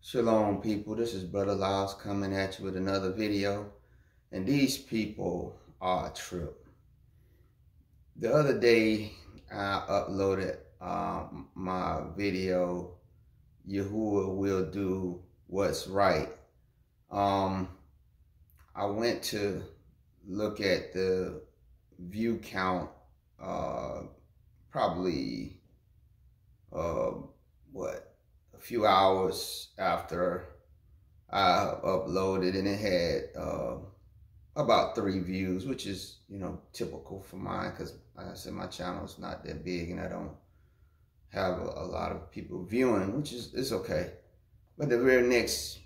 Shalom, people. This is Brother Laos coming at you with another video. And these people are a trip. The other day, I uploaded my video, Yahuwah Will Do What's Right. I went to look at the view count probably, a few hours after I uploaded, and it had about 3 views, which is, typical for mine, because like I said, my channel is not that big and I don't have a lot of people viewing, which is, it's okay. But the very next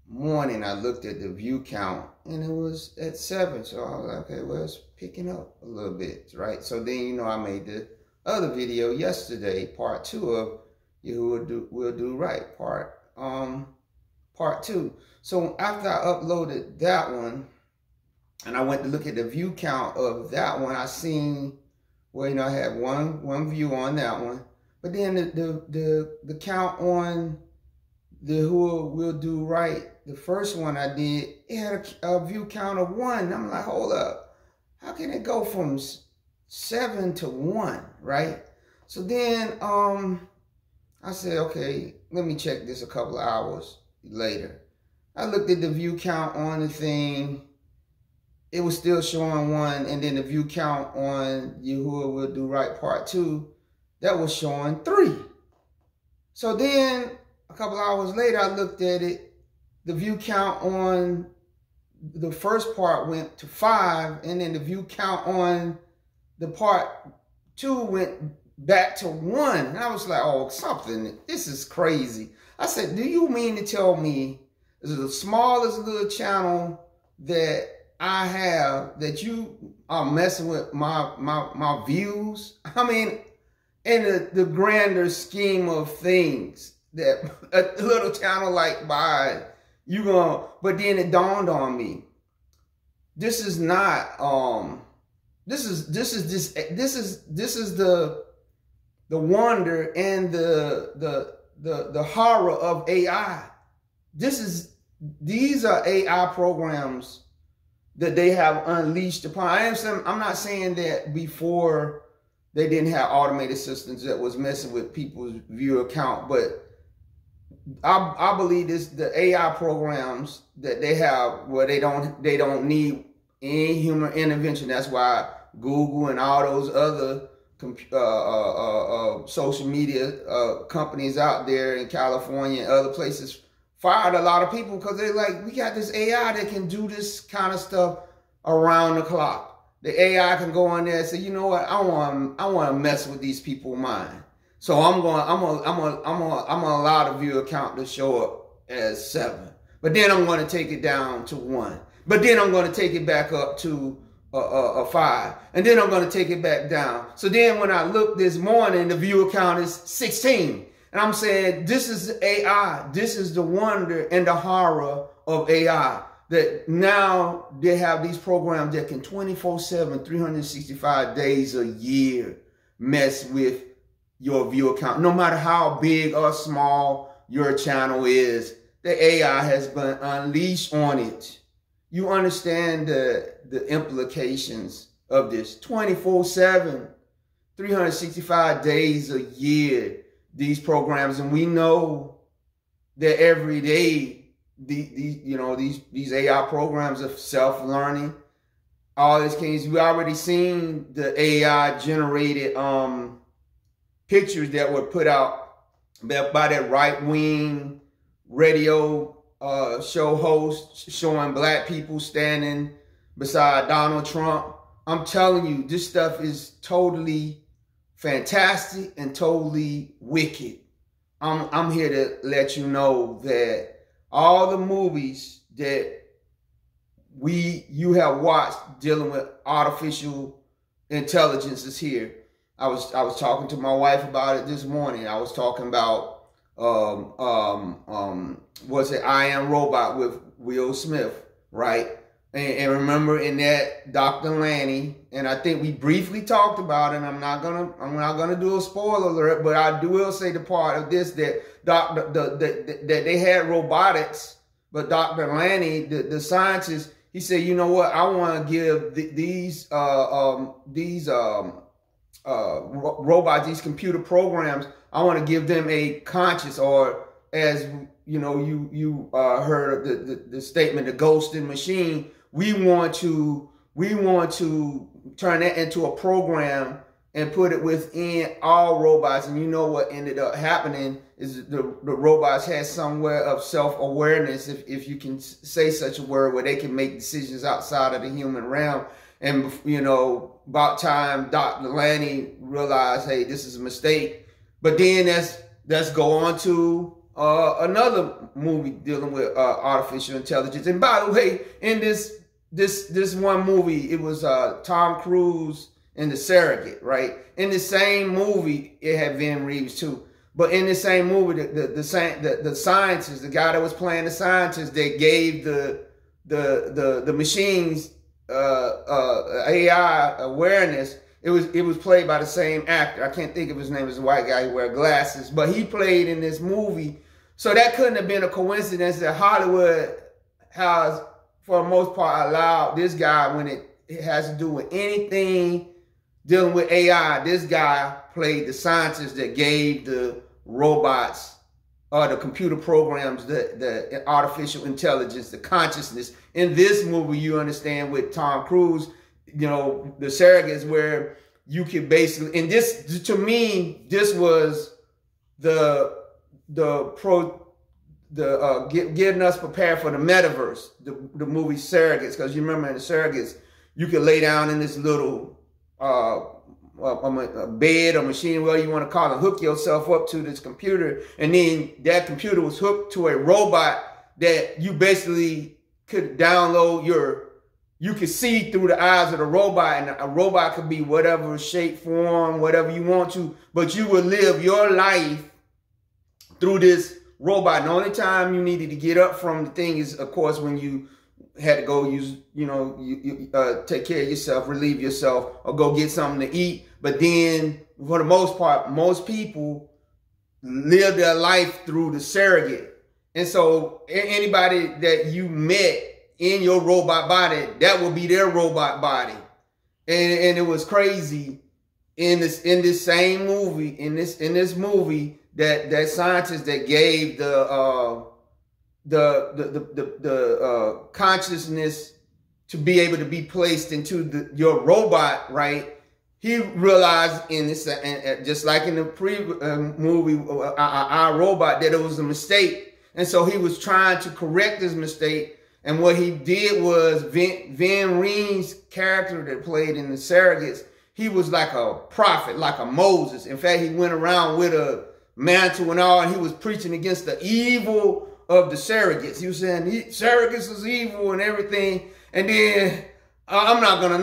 morning I looked at the view count and it was at 7. So I was like, okay, well, it's picking up a little bit, right? So then, I made the other video yesterday, part 2 of Yahuwah Will Do Right, part 2. So after I uploaded that one, and I went to look at the view count of that one, I seen, well, I had one view on that one, but then the count on the Yahuwah Will Do Right, the first one I did, it had a view count of 1. I'm like, hold up, how can it go from 7 to 1, right? So then I said, okay, let me check this a couple of hours later. I looked at the view count on the thing. It was still showing 1. And then the view count on Yahuwah Will Do Right part 2, that was showing 3. So then a couple of hours later, I looked at it. The view count on the first part went to 5. And then the view count on the part 2 went back to 1. And I was like, oh, this is crazy. I said, do you mean to tell me this is the smallest little channel that I have that you are messing with my views? I mean, in the grander scheme of things, that a little channel like mine, but then it dawned on me, this is not, this is the wonder and the horror of AI. These are AI programs that they have unleashed upon. I'm not saying that before they didn't have automated systems that was messing with people's view count, but I believe the AI programs that they have where they don't need any human intervention. That's why Google and all those other social media companies out there in California and other places fired a lot of people, because they're like, we got this AI that can do this kind of stuff around the clock. The AI can go in there and say, you know what, I want to mess with these people's mind. So I'm gonna allow the viewer count to show up as 7, but then I'm going to take it down to 1, but then I'm going to take it back up to a 5, and then I'm going to take it back down. So then when I look this morning, the viewer count is 16. And I'm saying, this is AI. This is the wonder and the horror of AI. That now they have these programs that can 24/7, 365 days a year mess with your viewer count. No matter how big or small your channel is, the AI has been unleashed on it. You understand the implications of this. 24/7, 365 days a year, these programs. And we know that every day, these AI programs are self-learning. All these things, we already seen the AI generated pictures that were put out by that right-wing radio show host showing black people standing beside Donald Trump. I'm telling you, this stuff is totally fantastic and totally wicked. I'm here to let you know that all the movies that you have watched dealing with artificial intelligence is here. I was talking to my wife about it this morning. I was talking about was it I Am Robot with Will Smith, right? And remember in that Dr. Lanny, and I think we briefly talked about it. And I'm not gonna do a spoiler alert, but I will say the part of this that that they had robotics, but Dr. Lanny, the scientist, he said, you know what? I want to give these robots, these computer programs, I want to give them a conscious, or as you know, you heard the statement, the ghost in machine. We want to turn that into a program and put it within all robots. And you know what ended up happening is the robots had somewhere of self-awareness, if you can say such a word, where they can make decisions outside of the human realm. And, you know, about time Dr. Lanny realized, hey, this is a mistake. But then let's go on to another movie dealing with artificial intelligence. And by the way, in this one movie, it was Tom Cruise and The Surrogate, right? In the same movie, it had Vin Reeves too. But in the same movie, the scientist, the guy that was playing the scientist that gave the machines AI awareness, it was played by the same actor. I can't think of his name. It's a white guy who wears glasses, but he played in this movie. So that couldn't have been a coincidence that Hollywood has, for the most part, allowed this guy, when it has to do with anything dealing with AI, this guy played the scientist that gave the robots, the computer programs, the artificial intelligence, the consciousness. In this movie, you understand, with Tom Cruise, you know, The Surrogate is where you could basically, and this, to me, this was getting us prepared for the metaverse, the movie Surrogates, because you remember in The Surrogates, you could lay down in this little a bed or machine, whatever you want to call it, hook yourself up to this computer, and then that computer was hooked to a robot that you basically could download you could see through the eyes of the robot, and a robot could be whatever shape, form, whatever you want to, but you would live your life through this robot. And the only time you needed to get up from the thing is, of course, when you had to go use, you take care of yourself, relieve yourself, or go get something to eat. But then, for the most part, most people live their life through the surrogate. And so anybody that you met in your robot body, that will be their robot body. And it was crazy in this same movie, in this movie, that scientist that gave the consciousness to be able to be placed into your robot, right? He realized in this, just like in the movie, Our Robot, that it was a mistake. And so he was trying to correct his mistake. And what he did was, Vin Reeves' character that played in The Surrogates, he was like a prophet, like a Moses. In fact, he went around with a mantle and all, and he was preaching against the evil of the surrogates. He was saying surrogates is evil and everything. And then I'm not gonna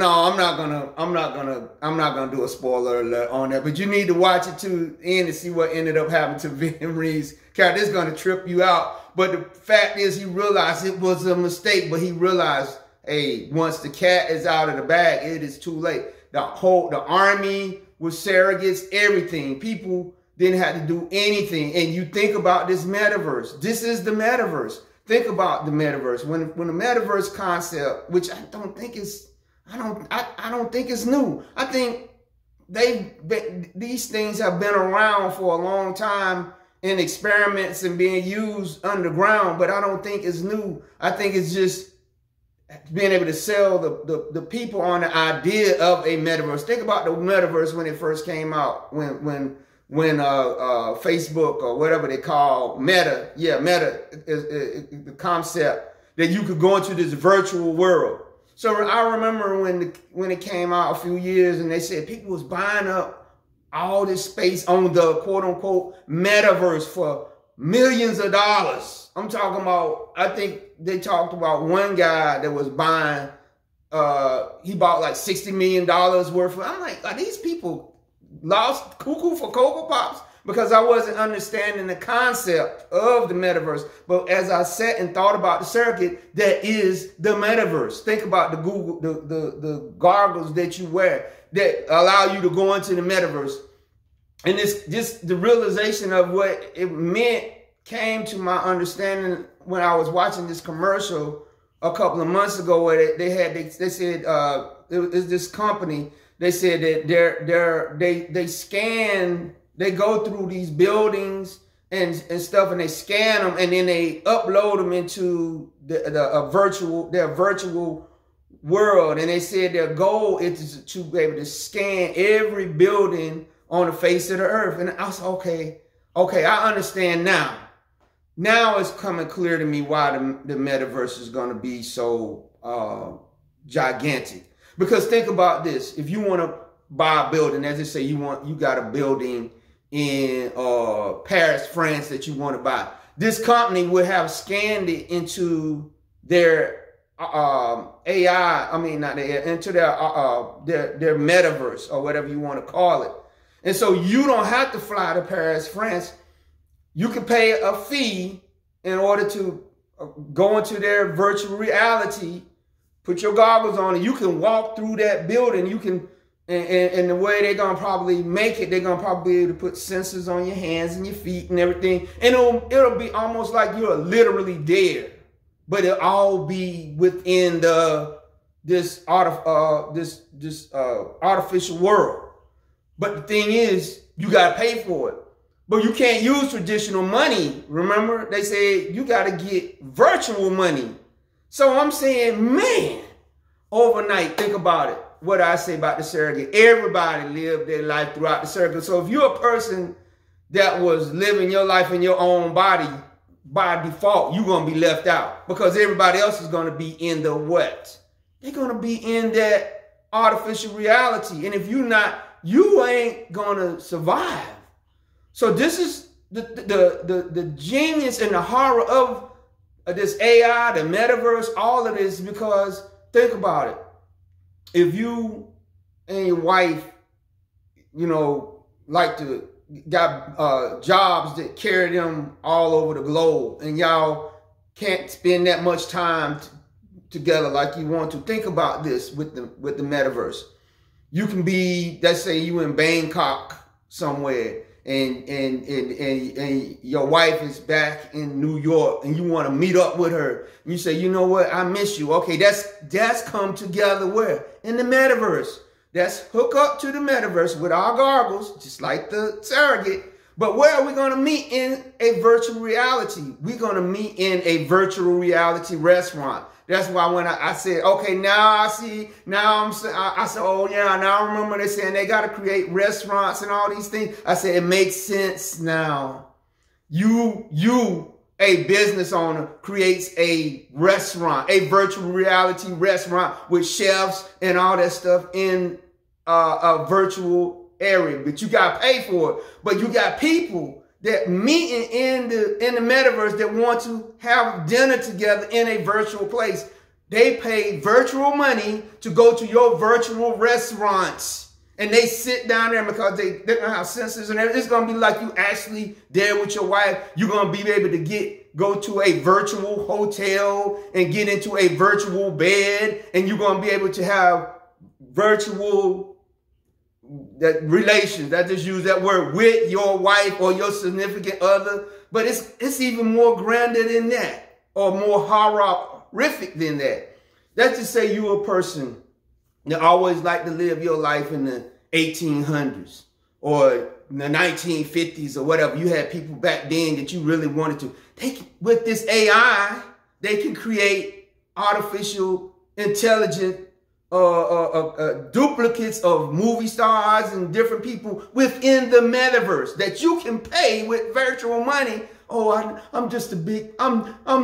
do a spoiler alert on that, but you need to watch it to the end to see what ended up happening to Vin Reeves' character. It's gonna trip you out. But the fact is, he realized it was a mistake, but he realized, hey, once the cat is out of the bag, it is too late. The army with surrogates, everything. People didn't have to do anything. And you think about this metaverse. This is the metaverse. Think about the metaverse. When the metaverse concept, which I don't think is new. I think these things have been around for a long time in experiments and being used underground, but I don't think it's new. I think it's just being able to sell the people on the idea of a metaverse. Think about the metaverse when it first came out, when Facebook or whatever they call Meta, Meta is the concept that you could go into this virtual world. So I remember when it came out a few years, and they said people was buying up all this space on the quote unquote metaverse for millions of dollars. I'm talking about, I think they talked about one guy that was buying, he bought like $60 million worth of, I'm like, are these people lost cuckoo for Cocoa Pops? because I wasn't understanding the concept of the metaverse. But as I sat and thought about the circuit, that is the metaverse. Think about the the goggles that you wear that allow you to go into the metaverse. And the realization of what it meant came to my understanding when I was watching this commercial a couple of months ago, where they said it was this company. They said that they go through these buildings and stuff, and they scan them, and then they upload them into their virtual world. And they said their goal is to be able to scan every building on the face of the earth. And I was okay, I understand now. Now it's coming clear to me why the metaverse is going to be so gigantic. Because think about this: if you want to buy a building, as they say, you got a building in Paris, France that you want to buy. This company would have scanned it into their AI. I mean, not their, into their metaverse or whatever you want to call it. And so you don't have to fly to Paris, France. You can pay a fee in order to go into their virtual reality, put your goggles on, and you can walk through that building. You can, and the way they're going to probably make it, they're going to probably be able to put sensors on your hands and your feet and everything. And it'll be almost like you're literally there, but it'll all be within this artificial world. But the thing is, you got to pay for it. But you can't use traditional money. Remember, they say you got to get virtual money. So I'm saying, man, overnight, think about it. What I say about the surrogate. Everybody lived their life throughout the surrogate. So if you're a person that was living your life in your own body, by default, you're going to be left out. Because everybody else is going to be in the what? They're going to be in that artificial reality. And if you're not, you ain't going to survive. So this is the genius and the horror of this AI, the metaverse, all of this, because think about it. If you and your wife, like to got jobs that carry them all over the globe, and y'all can't spend that much time together like you want to, think about this with the metaverse. You can be, let's say you in Bangkok somewhere, and your wife is back in New York, and you want to meet up with her. And you say, you know what, I miss you. Okay, that's come together where? In the metaverse. That's hook up to the metaverse with our goggles, just like the surrogate. But where are we going to meet? In a virtual reality. We're going to meet in a virtual reality restaurant. That's why when I said, okay, now I see, I said, oh yeah, now I remember they saying they got to create restaurants and all these things. I said, it makes sense now. You, a business owner, creates a restaurant, a virtual reality restaurant with chefs and all that stuff in a virtual area, but you got to pay for it. But you got people that meeting in the metaverse that want to have dinner together in a virtual place. They pay virtual money to go to your virtual restaurants. And they sit down there because they're going to have sensors and everything. It's going to be like you actually there with your wife. You're going to be able to go to a virtual hotel and get into a virtual bed. And you're going to be able to have virtual relations. I just use that word, with your wife or your significant other. But it's even more grander than that, or more horrific than that. Let's just say you're a person that always like to live your life in the 1800s or the 1950s or whatever. You had people back then that you really wanted to. With this AI, they can create artificial intelligent duplicates of movie stars and different people within the metaverse that you can pay with virtual money. Oh, I'm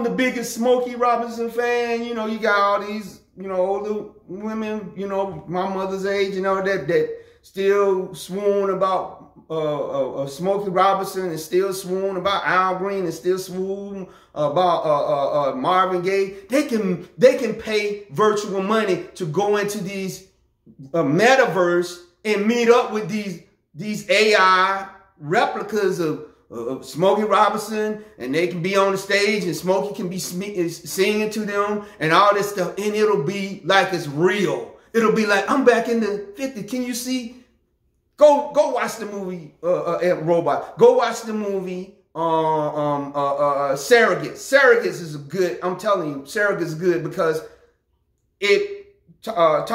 the biggest Smokey Robinson fan. You got all these, older women, my mother's age, that still swoon about Smokey Robinson, and still swoon about Al Green, and still swoon about Marvin Gaye. They can pay virtual money to go into these metaverse and meet up with these AI replicas of Smokey Robinson, and they can be on the stage, and Smokey can be singing to them, and all this stuff, and it'll be like it's real. It'll be like, I'm back in the 50s. Can you see? Go watch the movie Robot. Go watch the movie Surrogates. Surrogates is good. I'm telling you, Surrogates is good because not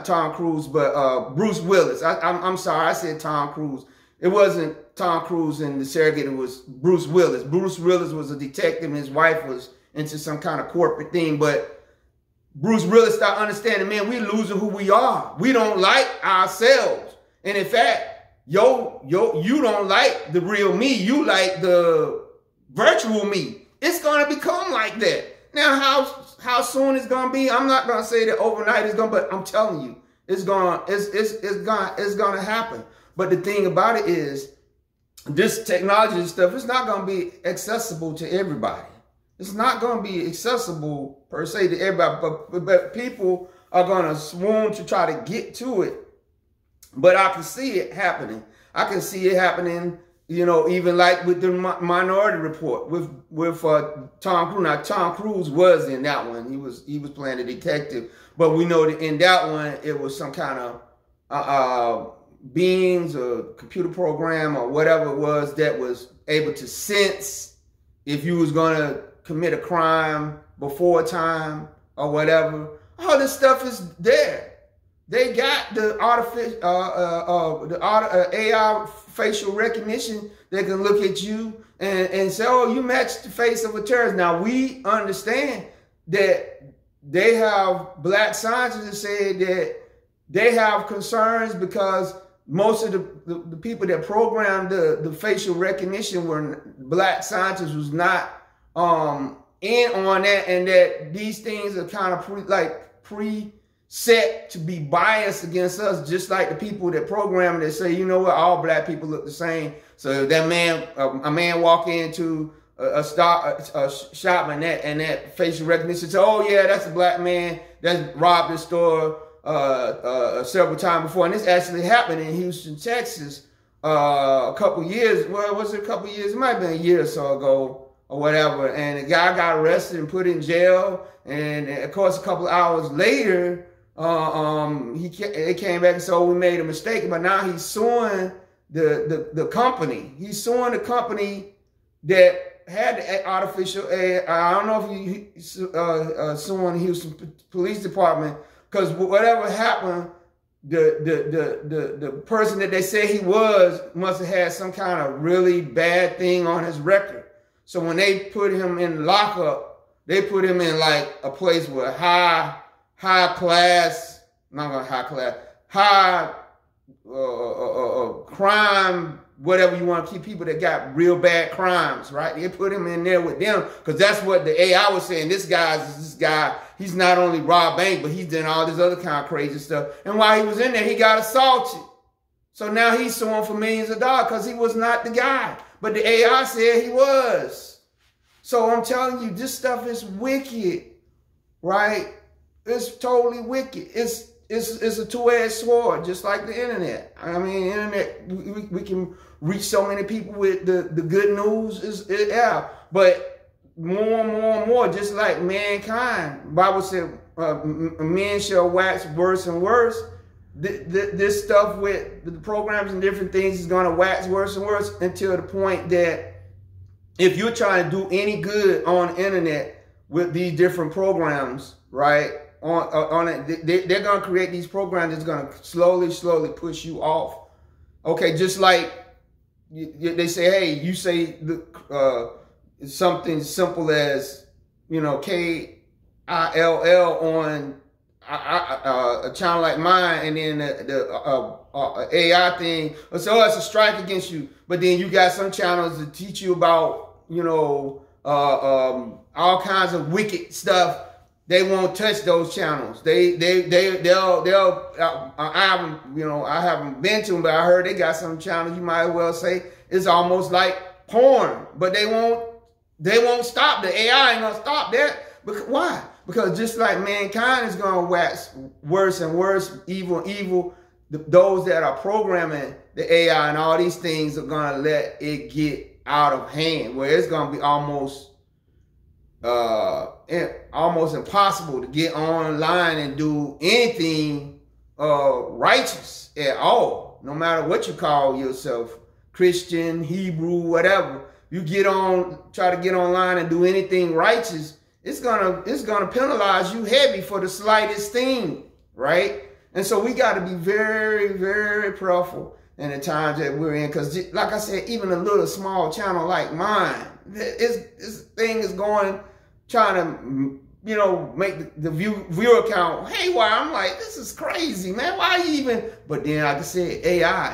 Tom Cruise, but Bruce Willis. I'm sorry, I said Tom Cruise. It wasn't Tom Cruise in the Surrogate. It was Bruce Willis. Bruce Willis was a detective, and his wife was into some kind of corporate thing. But Bruce Willis started understanding, man, we're losing who we are. We don't like ourselves. And in fact, you don't like the real me. You like the virtual me. It's going to become like that. Now, how soon it's going to be, I'm not going to say that overnight it's going to, but I'm telling you, it's going to happen. But the thing about it is, this technology and stuff, it's not going to be accessible to everybody. It's not going to be accessible per se to everybody, but people are going to swoon to try to get to it. But I can see it happening. I can see it happening, you know, even like with the Minority Report with Tom Cruise. Now, Tom Cruise was in that one. He was playing a detective, but we know that in that one it was some kind of beings or computer program or whatever it was that was able to sense if you was going to commit a crime before time or whatever. All this stuff is there. They got the AI facial recognition that can look at you and say, oh, you match the face of a terrorist. Now, we understand that they have black scientists that say that they have concerns because most of the people that programmed the facial recognition were black scientists, was not in on that, and that these things are kind of preset to be biased against us, just like the people that program it say, you know what, all black people look the same. So that man, a man walk into a shop and that facial recognition say, oh yeah, that's a black man that robbed the store several times before. And this actually happened in Houston, Texas, a couple years. Well, was it a couple years? It might have been a year or so ago or whatever. And the guy got arrested and put in jail. And of course, a couple of hours later, they came back and said, oh, we made a mistake. But now he's suing the company. He's suing the company that had the artificial AI. I don't know if he's suing the Houston Police Department, because whatever happened, the person that they said he was must have had some kind of really bad thing on his record. So when they put him in lockup, they put him in like a place where high class, not gonna high class, high crime, whatever you want to keep, people that got real bad crimes, right? They put him in there with them because that's what the AI was saying. This guy, he's not only robbed bank, but he's done all this other kind of crazy stuff. And while he was in there, he got assaulted. So now he's suing for millions of dollars because he was not the guy. But the AI said he was. So I'm telling you, this stuff is wicked, right? It's totally wicked. It's a two-edged sword, just like the internet. I mean, the internet, we can reach so many people with the good news. Yeah, but more and more, just like mankind. The Bible said, men shall wax worse and worse. This stuff with the programs and different things is going to wax worse and worse until the point that if you're trying to do any good on the internet with these different programs, right, on it, they're going to create these programs that's going to slowly push you off. Okay, just like they say, hey, you say something simple as, you know, KILL on a channel like mine, and then the AI thing, so it's a strike against you. But then you got some channels that teach you about, you know, all kinds of wicked stuff. They won't touch those channels. They'll I haven't been to them, but I heard they got some channels you might as well say it's almost like porn, but they won't stop. The AI ain't gonna stop that. Because why? Because just like mankind is gonna wax worse and worse, evil, those that are programming the AI and all these things are gonna let it get out of hand, where it's gonna be almost impossible to get online and do anything righteous at all, no matter what you call yourself, Christian, Hebrew, whatever. You try to get online and do anything righteous, it's gonna penalize you heavy for the slightest thing, right? And so we got to be very, very prayerful in the times that we're in, because like I said, even a little small channel like mine, this thing is trying to, you know, make the viewer count haywire. I'm like, this is crazy, man. Why you even? But then, like I said, AI,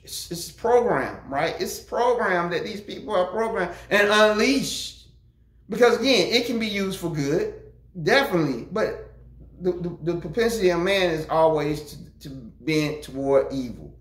it's programmed, right? It's programmed that these people are programmed and unleashed. Because again, it can be used for good, definitely. But the propensity of man is always to bend toward evil.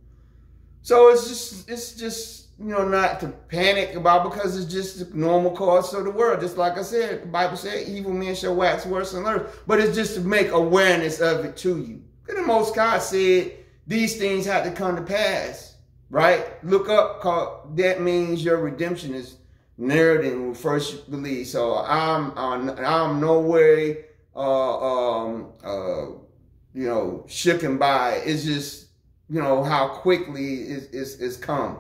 So it's just you know, not to panic about, because it's just the normal course of the world. Just like I said, the Bible said, evil men shall wax worse than earth. But it's just to make awareness of it to you. Because the Most High said these things have to come to pass, right? Look up, cause that means your redemption is nearer than when first you believe. So I'm no way you know, shooken by it. It's just, you know, how quickly it's come.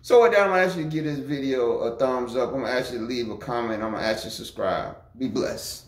So with that, I'm going to ask you to give this video a thumbs up. I'm going to ask you to leave a comment. I'm going to ask you to subscribe. Be blessed.